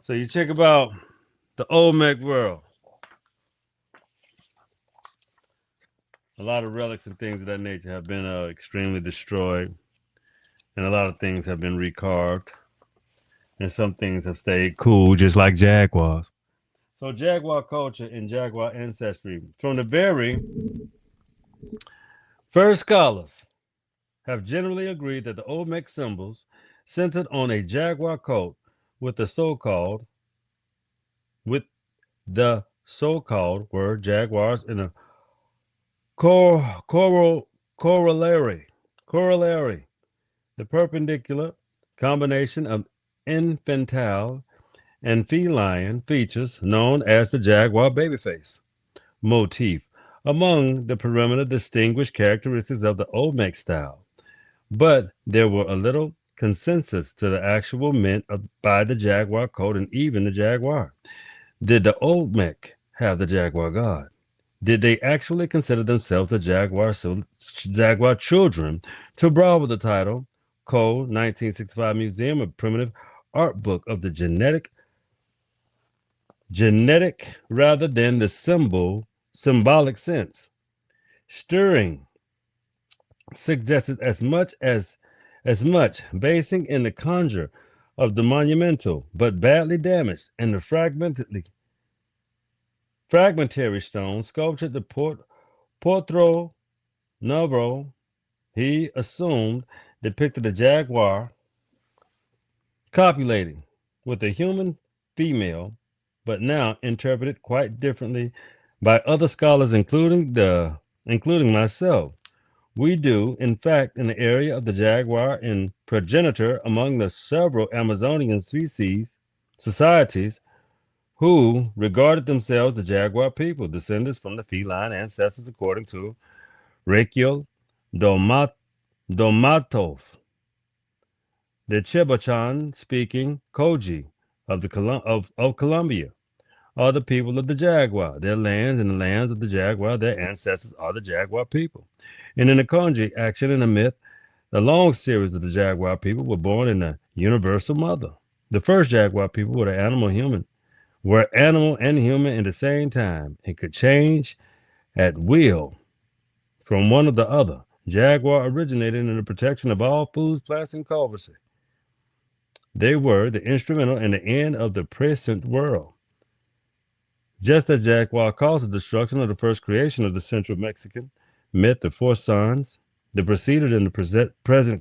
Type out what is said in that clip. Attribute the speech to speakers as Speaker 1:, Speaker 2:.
Speaker 1: So you check about the Olmec world. A lot of relics and things of that nature have been extremely destroyed, and a lot of things have been recarved, and some things have stayed cool, just like jaguars. So jaguar culture and jaguar ancestry, from the very first scholars have generally agreed that the Olmec symbols centered on a jaguar coat with the so-called with the so-called word jaguars in a cor- coral corollary, the perpendicular combination of infantile and feline features known as the jaguar babyface motif among the perimeter distinguished characteristics of the Olmec style. But there were a little consensus to the actual meant by the jaguar coat and even the jaguar. Did the Olmec have the jaguar god? Did they actually consider themselves the Jaguar Children to borrow the title Code 1965 Museum of Primitive Art Book of the genetic rather than the symbolic sense? Stirring suggested as much basing in the conjure of the monumental but badly damaged and the fragmentary stone sculptured the Portro Novo, he assumed, depicted a jaguar copulating with a human female, but now interpreted quite differently by other scholars, including myself. We do, in fact, in the area of the jaguar and progenitor among the several Amazonian societies who regarded themselves the jaguar people, descendants from the feline ancestors according to Rekiel Domatov, the Chibachan speaking Koji of Colombia, are the people of the jaguar. Their lands and the lands of the jaguar, their ancestors are the jaguar people. And in the Konji action and the myth, the long series of the jaguar people were born in the universal mother. The first jaguar people were animal and human at the same time and could change at will from one or the other. Jaguar originated in the protection of all foods, plants, and cultivates. They were the instrumental in the end of the present world. Just as Jaguar caused the destruction of the first creation of the Central Mexican myth, the four sons that preceded in the present creation